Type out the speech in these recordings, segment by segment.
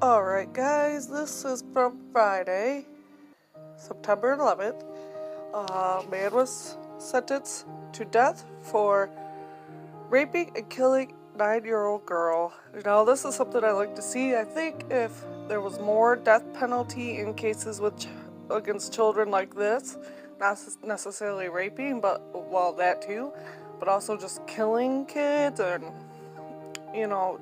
Alright guys, this is from Friday, September 11th. A man was sentenced to death for raping and killing a 9-year-old girl. Now this is something I like to see. I think if there was more death penalty in cases against children like this, not necessarily raping, but well, that too, but also just killing kids and,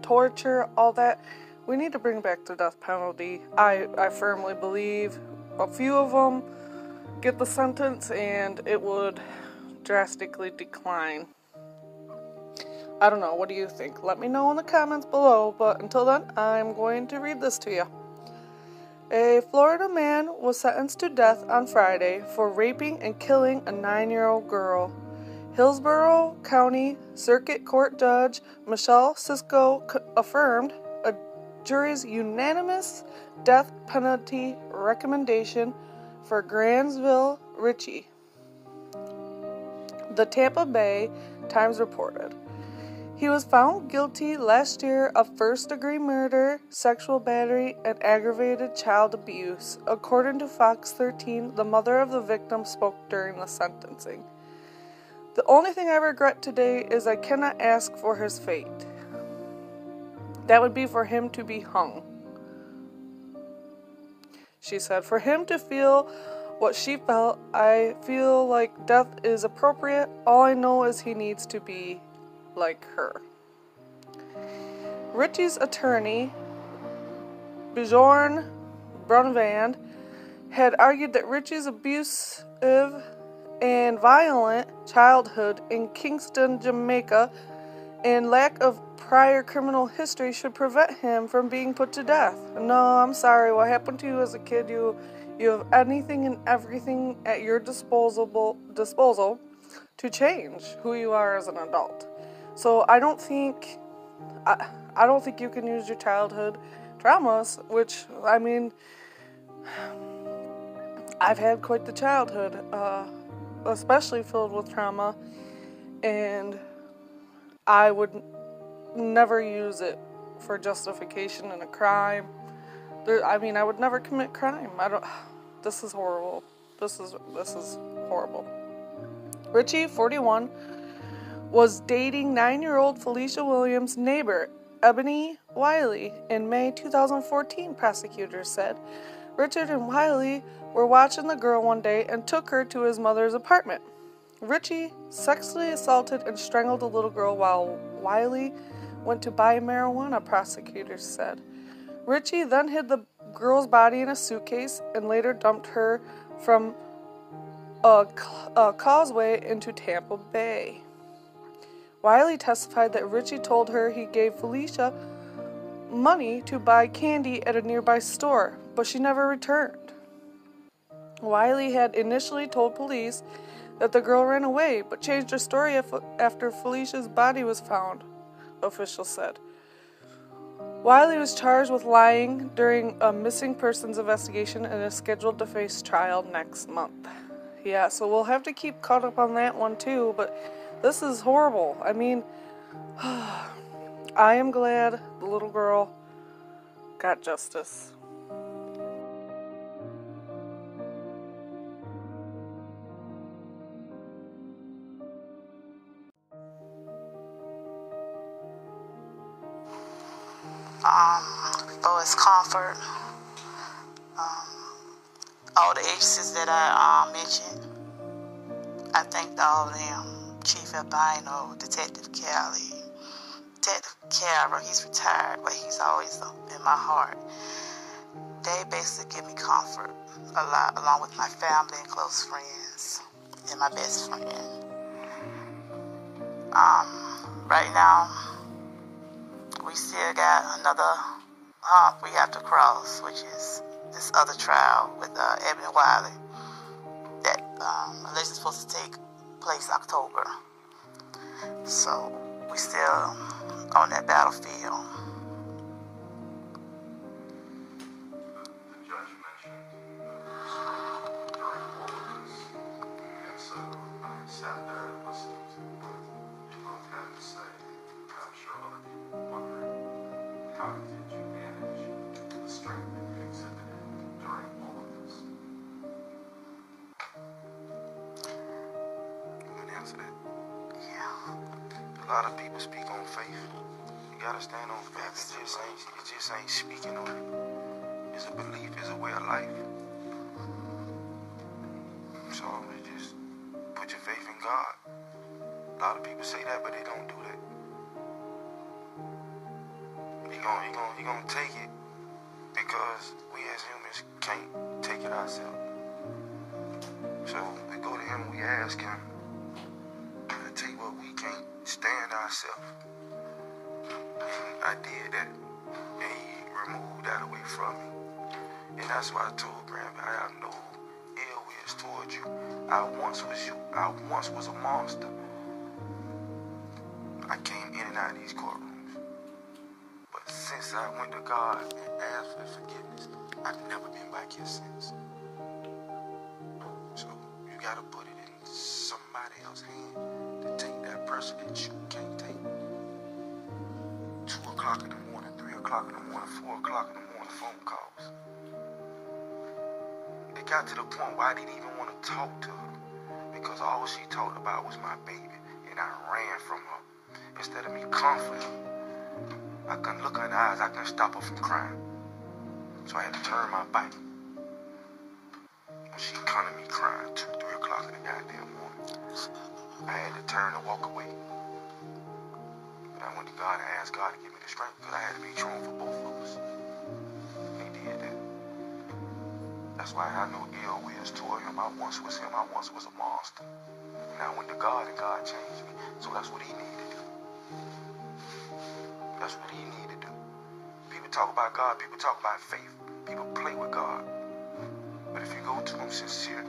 torture, all that. We need to bring back the death penalty. I firmly believe a few of them get the sentence and it would drastically decline. I don't know, what do you think? Let me know in the comments below, but until then, I'm going to read this to you. A Florida man was sentenced to death on Friday for raping and killing a 9-year-old girl. Hillsborough County Circuit Court Judge Michelle Cisco affirmed a jury's unanimous death penalty recommendation for Granville Ritchie. The Tampa Bay Times reported. He was found guilty last year of first-degree murder, sexual battery, and aggravated child abuse. According to Fox 13, the mother of the victim spoke during the sentencing. The only thing I regret today is I cannot ask for his fate. That would be for him to be hung. She said, for him to feel what she felt, I feel like death is appropriate. All I know is he needs to be like her. Ritchie's attorney, Bjorn Brunvand, had argued that Ritchie's abusive and violent childhood in Kingston, Jamaica, and lack of prior criminal history should prevent him from being put to death. No, I'm sorry. What happened to you as a kid? You have anything and everything at your disposal to change who you are as an adult. So I don't think you can use your childhood traumas, which, I mean, I've had quite the childhood, especially filled with trauma, and I would never use it for justification in a crime. I would never commit crime. This is horrible. This is horrible. Ritchie, 41, was dating 9-year-old Felecia Williams' neighbor, Ebony Wiley, in May 2014, prosecutors said. Richard and Wiley were watching the girl one day and took her to his mother's apartment. Ritchie sexually assaulted and strangled the little girl while Wiley went to buy marijuana, prosecutors said. Ritchie then hid the girl's body in a suitcase and later dumped her from a causeway into Tampa Bay. Wiley testified that Ritchie told her he gave Felecia money to buy candy at a nearby store, but she never returned. Wiley had initially told police that the girl ran away, but changed her story after Felicia's body was found, officials said. Wiley was charged with lying during a missing persons investigation and is scheduled to face trial next month. Yeah, so we'll have to keep caught up on that one too, but this is horrible. I mean, I am glad the little girl got justice. For his comfort, all the agencies that I mentioned, I thanked all of them. Chief Albino, Detective Kelly, Detective Carver, he's retired, but he's always in my heart. They basically give me comfort a lot, along with my family and close friends, and my best friend. Right now, we still got another hump we have to cross, which is this other trial with Ebony Wiley that allegedly supposed to take place October. So we still on that battlefield. The judge mentioned during all of this, and so I sat there and listened to what you both had to say. I'm sure other people were wondering, how did you manage this lot of people speak on faith. You gotta stand on faith. It just ain't speaking on it. It's a belief, it's a way of life. So it just put your faith in God. A lot of people say that, but they don't do that. He gonna take it because we as humans can't take it ourselves. So we go to him and we ask him to take what we can't stand ourselves. And I did that. And he removed that away from me. And that's why I told Grandpa, I have no ill will towards you. I once was you. I once was a monster. I came in and out of these courtrooms. But since I went to God and asked for forgiveness, I've never been back here since. So you gotta put it in somebody else's hand to take that person that you can't take. 2 o'clock in the morning, 3 o'clock in the morning, 4 o'clock in the morning phone calls. It got to the point where I didn't even want to talk to her because all she talked about was my baby, and I ran from her. Instead of me comforting her, I couldn't look her in the eyes, I couldn't stop her from crying. So I had to turn my back. When she come to me crying 2, 3 o'clock in the goddamn morning, I had to turn and walk away. But I went to God and asked God to give me the strength because I had to be true for both of us. He did that. That's why I have no ill wills toward him. I once was him. I once was a monster. And I went to God and God changed me. So that's what he needed to do. That's what he needed to do. People talk about God. People talk about faith. People play with God. But if you go to him sincere,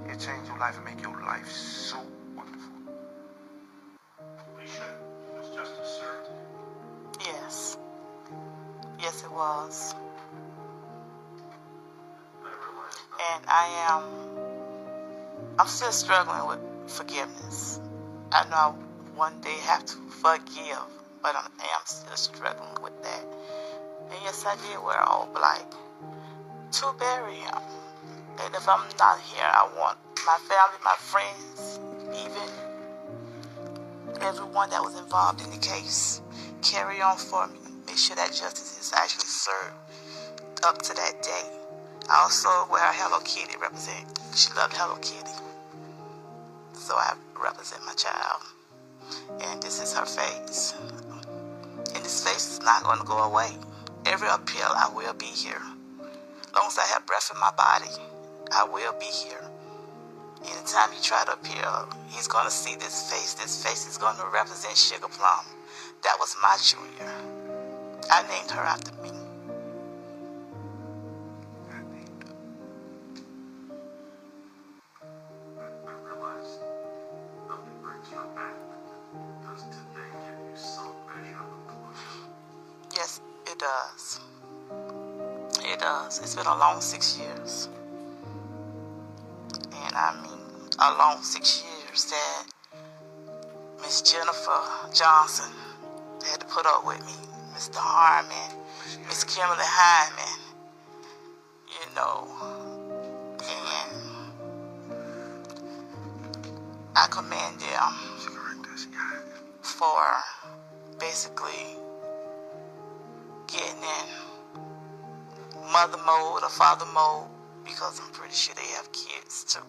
he'll change your life and make your life so wonderful. Felecia, was justice served? Yes. Yes, it was. I realized And I'm still struggling with forgiveness. I know I one day have to forgive, but I am still struggling with that. And yes, I did wear all black to bury him. And if I'm not here, I want my family, my friends, even everyone that was involved in the case, carry on for me. Make sure that justice is actually served up to that day. I also wear a Hello Kitty represent. She loved Hello Kitty. So I represent my child. And this is her face. And this face is not going to go away. Every appeal, I will be here. As long as I have breath in my body, I will be here. Anytime he try to appeal, he's going to see this face. This face is going to represent Sugar Plum. That was my junior. I named her after me. I realized nothing brings her back. Does today give you some measure of closure? Yes, it does. It does. It's been a long 6 years. And I mean, a long 6 years that Miss Jennifer Johnson had to put up with me. Mr. Harmon, Miss Kimberly Hyman, you know, and I commend them for basically getting in mother mode or father mode, because I'm pretty sure they have kids too.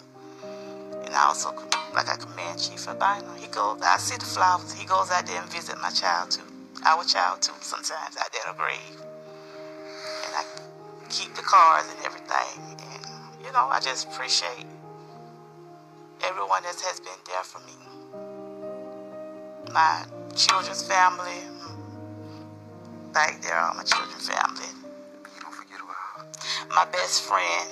And I also, like I commend Chief Albino. He goes, I see the flowers. He goes out there and visit my child too, our child too, sometimes out there at a grave. And I keep the cards and everything. And, you know, I just appreciate everyone that has been there for me. My children's family, back there, all my children's family. You don't forget about her. My best friend,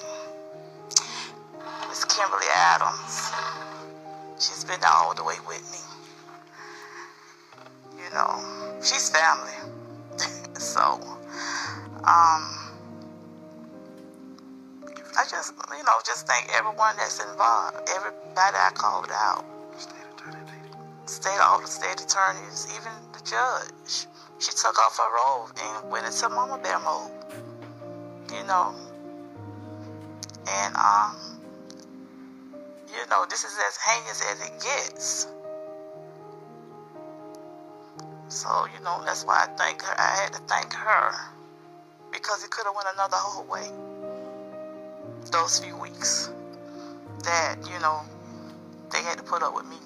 Miss Kimberly Adams. She's been all the way with me. You know, she's family. So, I just, you know, just thank everyone that's involved. Everybody I called out. All the state attorneys, even the judge. She took off her robe and went into mama bear mode. You know. And, you know, this is as heinous as it gets. So, that's why I had to thank her, because it could have went another whole way. Those few weeks that, they had to put up with me.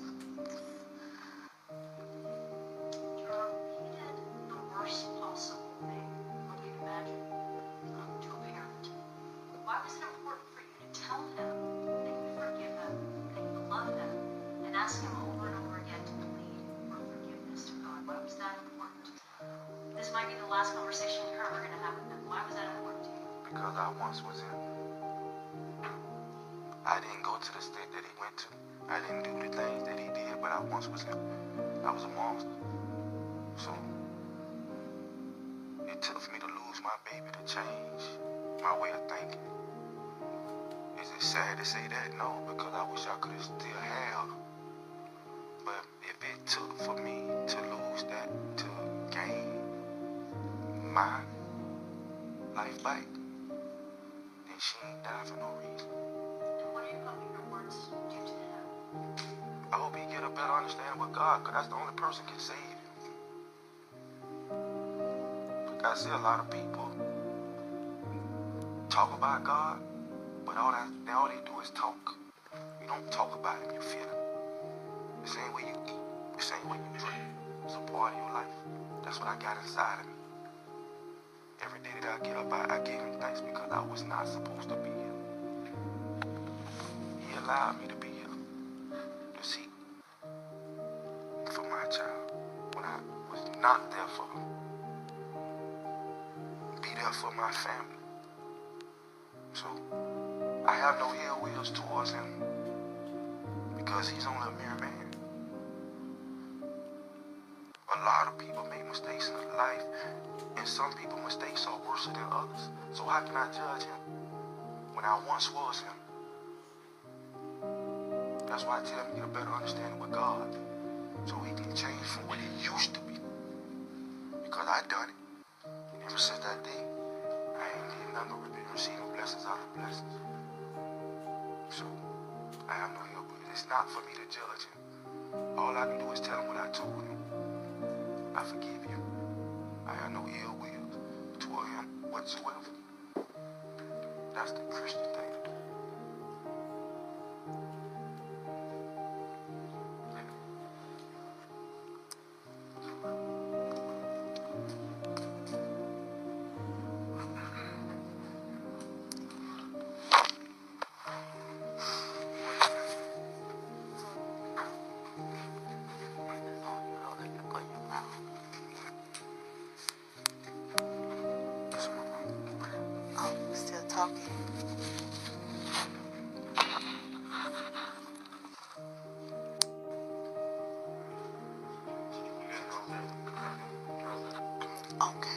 Why was it important for you to tell him that you forgive him, that you love him, and ask him over and over again to plead for forgiveness to God? Why was that important? This might be the last conversation you're ever going to have with him. Why was that important to you? Because I once was him. I didn't go to the state that he went to. I didn't do the things that he did, but I once was him. I was a monster. So it took for me to lose my baby to change my way of thinking. Is it sad to say that? No, because I wish I could have still have. But if it took for me to lose that to gain my life back, then she ain't died for no reason. And what are you hoping your words do to him? I hope he get a better understanding with God, because that's the only person can save him. I see a lot of people talk about God, but all they do is talk. You don't talk about him, you feel him. The same way you eat, the same way you drink. It's a part of your life. That's what I got inside of me. Every day that I get up, I gave him thanks, because I was not supposed to be here. He allowed me to be here to see for my child when I was not there for him. Be there for my family. So I have no ill wills towards him, because he's only a mere man. A lot of people make mistakes in life, and some people's mistakes are worse than others. So how can I judge him when I once was him? That's why I tell him to get a better understanding with God, so he can change from what he used to be. Because I done it. And ever since that day, I ain't did nothing but receiving blessings out of blessings. So I have no help with it. It's not for me to judge him. All I can do is tell him what I told him. I forgive you. I have no ill will toward him whatsoever. That's the Christian thing to do. Still talking. Okay.